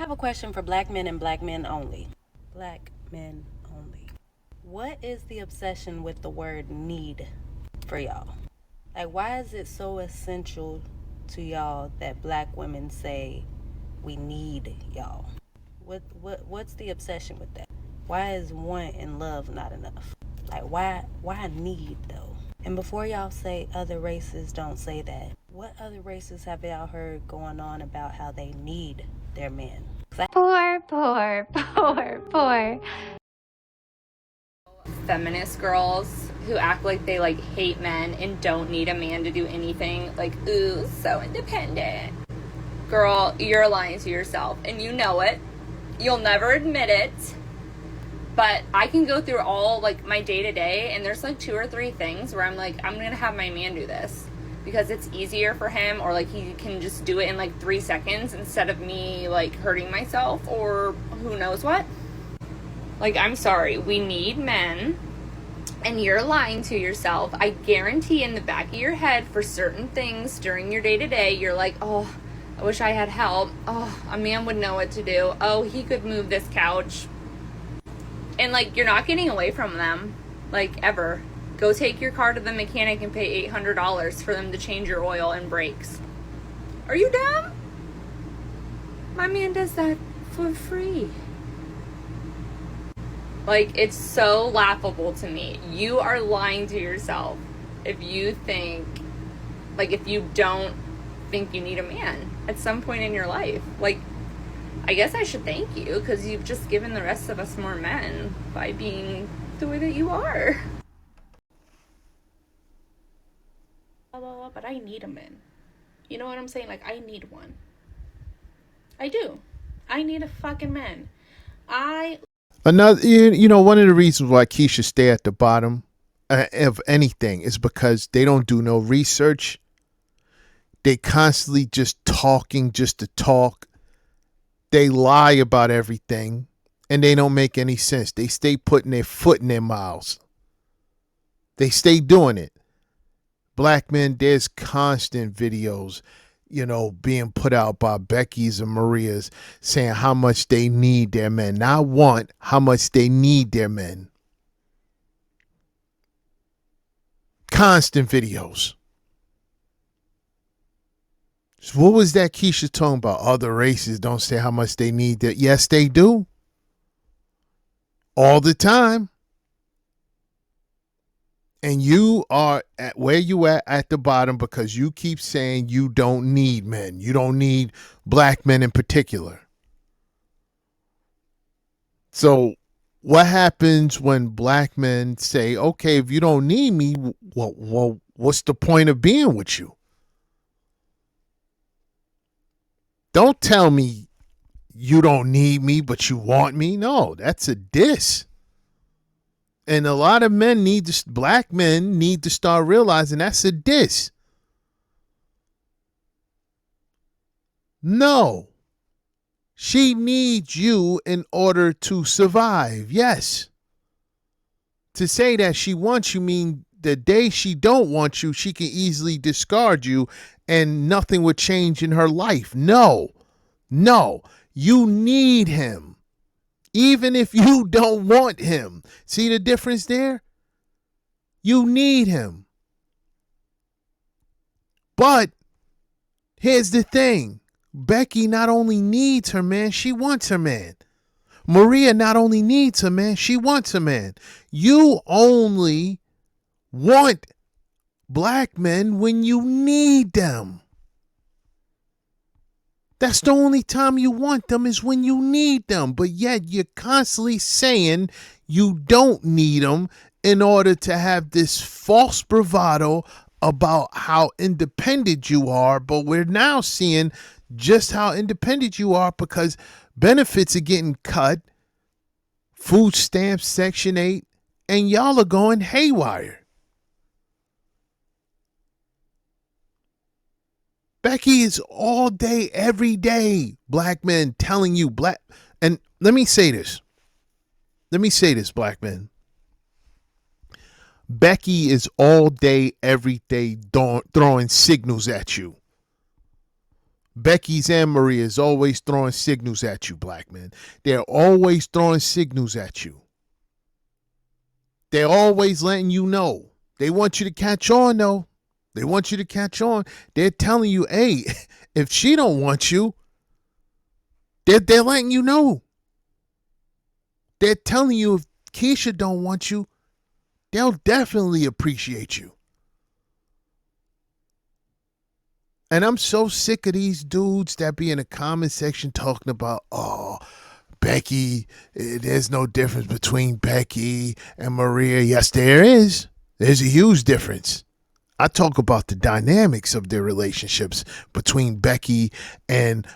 have a question for black men and black men only. Black men only. What is the obsession with the word need for y'all? Like, why is it so essential to y'all that black women say we need y'all? What's the obsession with that? Why is want and love not enough? Like, why need though? And before y'all say other races don't say that, what other races have y'all heard going on about how they need their men? Poor, poor, poor, poor. Feminist girls who act like they like hate men and don't need a man to do anything. Like, ooh, so independent. Girl, you're lying to yourself and you know it. You'll never admit it. But I can go through all like my day to day and there's like 2 or 3 things where I'm like, I'm gonna have my man do this because it's easier for him, or like he can just do it in like 3 seconds instead of me like hurting myself or who knows what. Like, I'm sorry, we need men, and you're lying to yourself. I guarantee in the back of your head for certain things during your day-to-day, you're like, oh, I wish I had help. Oh, a man would know what to do. Oh, he could move this couch. And, like, you're not getting away from them, like, ever. Go take your car to the mechanic and pay $800 for them to change your oil and brakes. Are you dumb? My man does that for free. Like, it's so laughable to me. You are lying to yourself if you think, like, if you don't think you need a man at some point in your life. Like, I guess I should thank you because you've just given the rest of us more men by being the way that you are. But I need a man. You know what I'm saying? Like, I need one. I do. I need a fucking man. Another, one of the reasons why Keisha stay at the bottom of anything is because they don't do no research. They constantly just talking just to talk. They lie about everything, and they don't make any sense. They stay putting their foot in their mouths. They stay doing it. Black men, there's constant videos, being put out by Becky's and Maria's saying how much they need their men. Not want, how much they need their men. Constant videos. So what was that Keisha talking about? Other races don't say how much they need their. Yes, they do. All the time. And you are at where you at the bottom because you keep saying you don't need men. You don't need black men in particular. So what happens when black men say, okay, if you don't need me, well, what's the point of being with you? Don't tell me you don't need me, but you want me. No, that's a diss. And a lot of black men need to start realizing that's a diss. No. She needs you in order to survive. Yes. To say that she wants you mean the day she don't want you, she can easily discard you and nothing would change in her life. No. You need him. Even if you don't want him. See the difference there? You need him. But here's the thing. Becky not only needs her man, she wants her man. Maria not only needs her man, she wants a man. You only want black men when you need them. That's the only time you want them is when you need them. But yet you're constantly saying you don't need them in order to have this false bravado about how independent you are. But we're now seeing just how independent you are because benefits are getting cut, food stamps, Section 8, and y'all are going haywire. Becky is all day, every day, black men telling you and let me say this, black men. Becky is all day, every day throwing signals at you. Becky's and Maria's always throwing signals at you, black men. They're always throwing signals at you. They're always letting you know. They want you to catch on, though. They want you to catch on. They're telling you, hey, if she don't want you, they're letting you know. They're telling you if Keisha don't want you, they'll definitely appreciate you. And I'm so sick of these dudes that be in the comment section talking about, oh, Becky, there's no difference between Becky and Maria. Yes, there is. There's a huge difference. I talk about the dynamics of their relationships between Becky and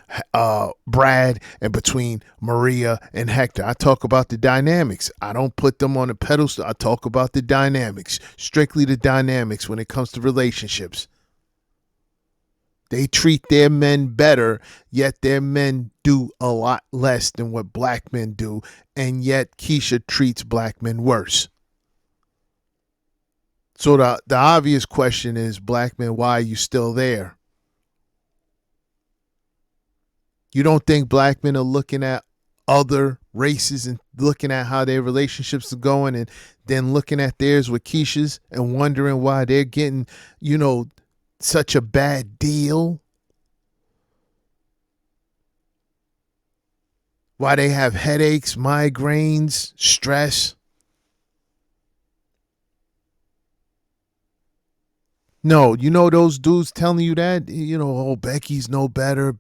Brad and between Maria and Hector. I talk about the dynamics. I don't put them on a pedestal. I talk about the dynamics, strictly the dynamics when it comes to relationships. They treat their men better, yet their men do a lot less than what black men do, and yet Keisha treats black men worse. So the obvious question is, black men, why are you still there? You don't think black men are looking at other races and looking at how their relationships are going and then looking at theirs with Keisha's and wondering why they're getting, such a bad deal? Why they have headaches, migraines, stress? No, those dudes telling you that, oh, Becky's no better,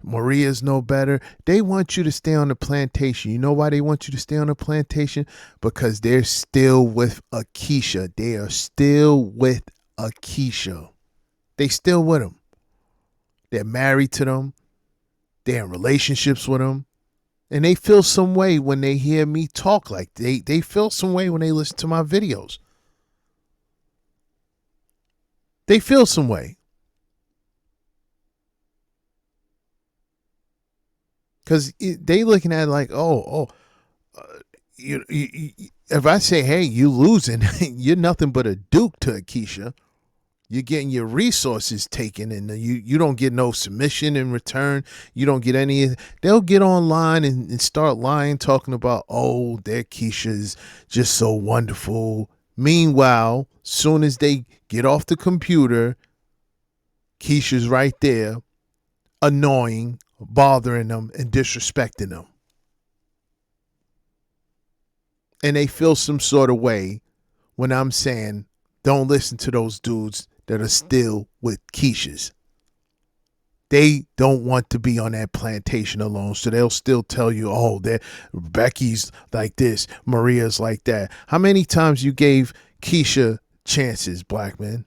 Maria's no better. They want you to stay on the plantation. You know why they want you to stay on the plantation? Because they're still with Keisha. They are still with Keisha. They still with them. They're married to them. They're in relationships with them. And they feel some way when they hear me talk like they feel some way when they listen to my videos. They feel some way. Because they looking at it like, if I say, hey, you losing, you're nothing but a duke to Keisha. You're getting your resources taken and you don't get no submission in return. You don't get any. They'll get online and start lying, talking about, oh, their Keisha's just so wonderful. Meanwhile, soon as they get off the computer, Keisha's right there, annoying, bothering them, and disrespecting them. And they feel some sort of way when I'm saying, don't listen to those dudes that are still with Keisha's. They don't want to be on that plantation alone, so they'll still tell you, oh, Becky's like this, Maria's like that. How many times you gave Keisha chances, black man?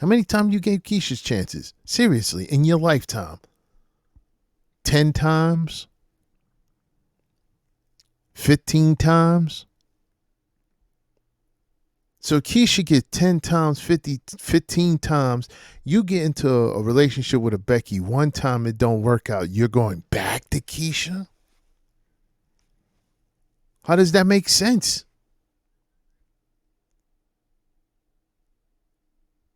How many times you gave Keisha's chances? Seriously, in your lifetime? 10 times? 15 times? So Keisha get 10 times, 15 times. You get into a relationship with a Becky. One time it don't work out. You're going back to Keisha? How does that make sense?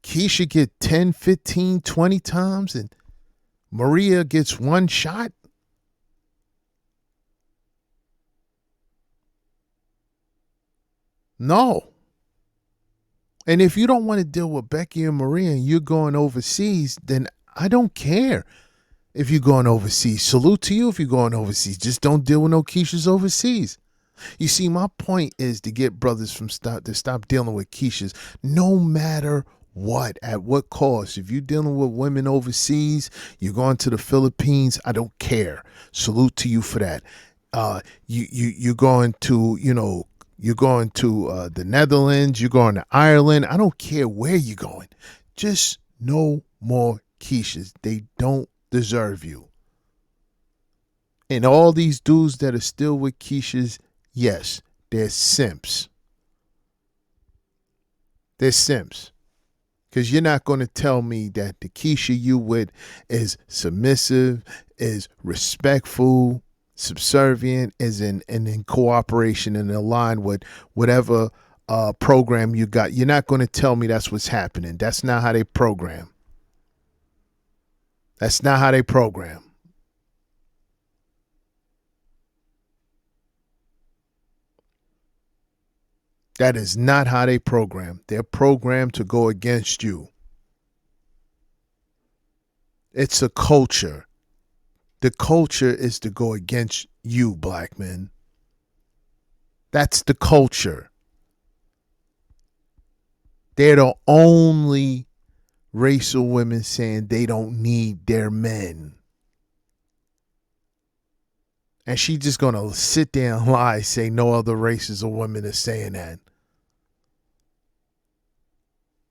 Keisha get 10, 15, 20 times and Maria gets one shot? No. And if you don't want to deal with Becky and Maria and you're going overseas, then I don't care if you're going overseas. Salute to you if you're going overseas. Just don't deal with no Keisha's overseas. You see, my point is to get brothers to stop dealing with Keisha's no matter what, at what cost. If you're dealing with women overseas, you're going to the Philippines, I don't care. Salute to you for that. You're going to, you're going to the Netherlands, you're going to Ireland. I don't care where you're going. Just no more Keishas. They don't deserve you. And all these dudes that are still with Keishas, yes, they're simps. They're simps. Because you're not going to tell me that the Keisha you with is submissive, is respectful, subservient, is in cooperation and aligned with whatever program you got. You're not going to tell me that's what's happening. That's not how they program. That's not how they program. That is not how they program. They're programmed to go against you. It's a culture. The culture is to go against you, black men. That's the culture. They're the only racial women saying they don't need their men. And she just gonna sit there and lie, say no other races of women are saying that.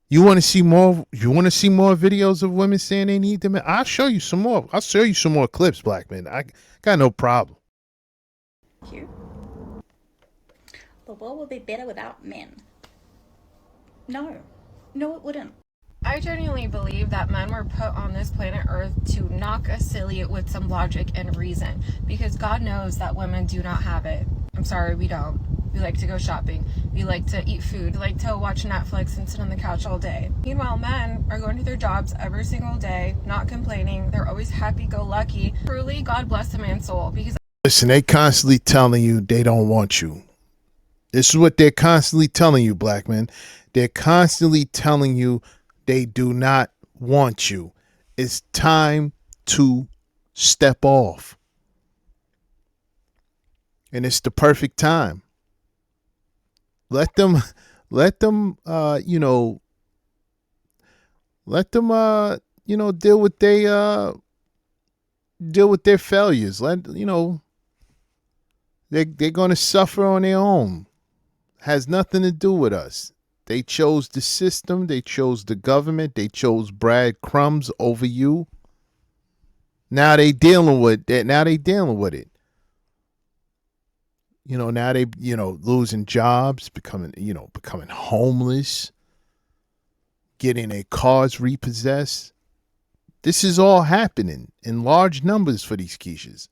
You want to see more? You want to see more videos of women saying they need them? I'll show you some more. I'll show you some more clips, black men. I got no problem. Here. The world would be better without men. No. No, it wouldn't. I genuinely believe that men were put on this planet Earth to knock us silly with some logic and reason, because God knows that women do not have it. I'm sorry, we don't. We like to go shopping. We like to eat food. We like to watch Netflix and sit on the couch all day. Meanwhile, men are going to their jobs every single day, not complaining. They're always happy-go-lucky. Truly, God bless the man's soul, because Listen, they constantly telling you they don't want you. This is what they're constantly telling you, black men. They're constantly telling you they do not want you. It's time to step off. And it's the perfect time. Let them deal with their failures. They're going to suffer on their own. Has nothing to do with us. They chose the system. They chose the government. They chose breadcrumbs over you. Now they dealing with it. Now they, losing jobs, becoming homeless, getting their cars repossessed. This is all happening in large numbers for these Keishas.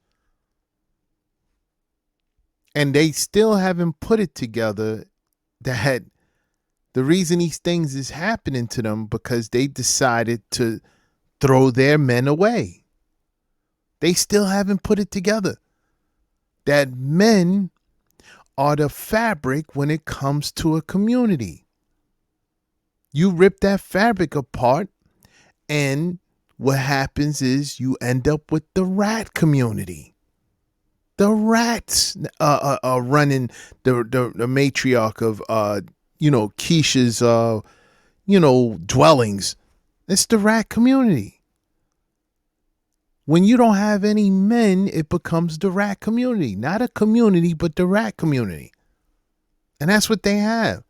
And they still haven't put it together that the reason these things is happening to them because they decided to throw their men away. They still haven't put it together that men are the fabric when it comes to a community. You rip that fabric apart, and what happens is you end up with the rat community. The rats are running the matriarch of Keisha's dwellings. It's the rat community. When you don't have any men, it becomes the rat community. Not a community, but the rat community. And that's what they have.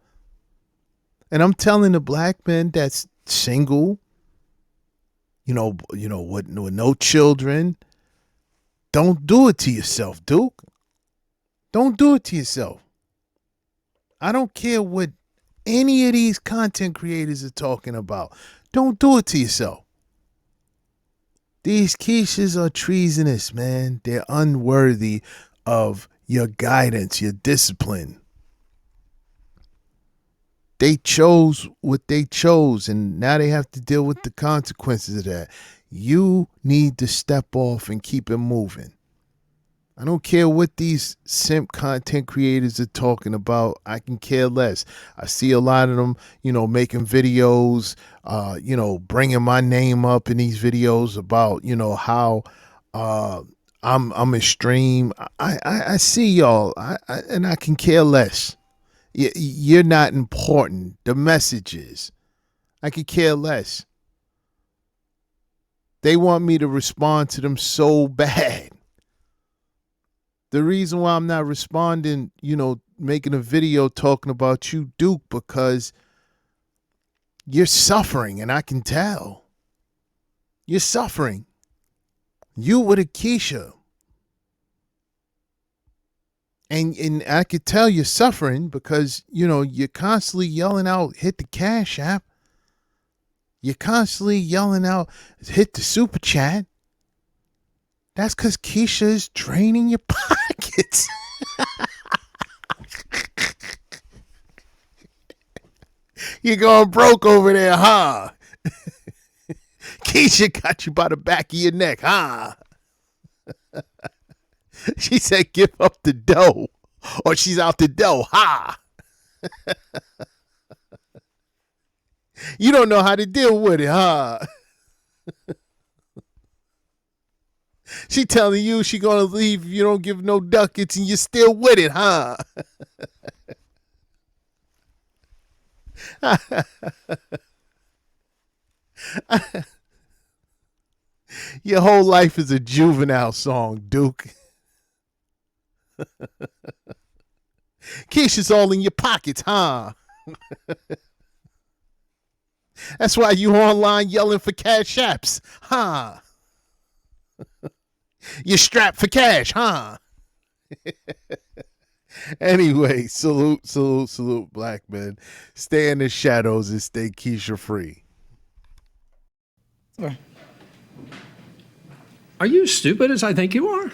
And I'm telling the black men that's single, with no children, don't do it to yourself, Duke. Don't do it to yourself. I don't care what any of these content creators are talking about. Don't do it to yourself. These Keishas are treasonous, man. They're unworthy of your guidance, your discipline. They chose what they chose, and now they have to deal with the consequences of that. You need to step off and keep it moving. I don't care what these simp content creators are talking about. I can care less. I see a lot of them, making videos, bringing my name up in these videos about, how I'm extreme. I see y'all, and I can care less. You're not important. The message is, I could care less. They want me to respond to them so bad. The reason why I'm not responding, making a video talking about you, Duke, because you're suffering, and I can tell. You're suffering. You with a Keisha. And I could tell you're suffering because, you're constantly yelling out, hit the Cash App. You're constantly yelling out, hit the super chat. That's because Keisha is draining your pockets. You're going broke over there, huh? Keisha got you by the back of your neck, huh? She said, give up the dough, or she's out the dough, ha. You don't know how to deal with it, huh? She telling you she gonna leave if you don't give no ducats and you're still with it, huh? Your whole life is a juvenile song, Duke. Keisha's all in your pockets, huh? That's why you online yelling for cash apps, huh? You're strapped for cash, huh? Anyway, salute, black men. Stay in the shadows and stay Keisha free. Are you stupid as I think you are?